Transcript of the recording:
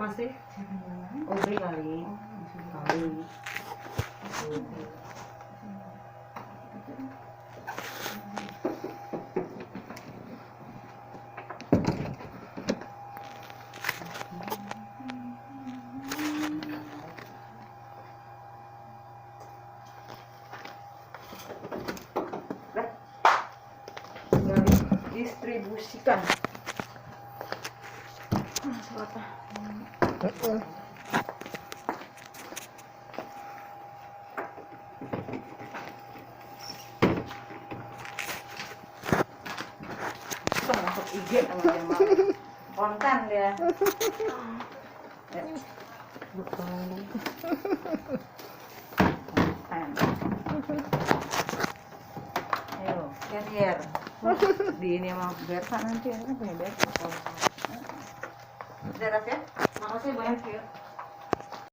Masih? Ubri kali. Kali. Distribusikan. Masuk IG sama dia mau konten dia. Ayo, carrier. Di ini sama Bersa nanti, ini punya Bersa. Udah, Raf ya? Makasih banyak ya.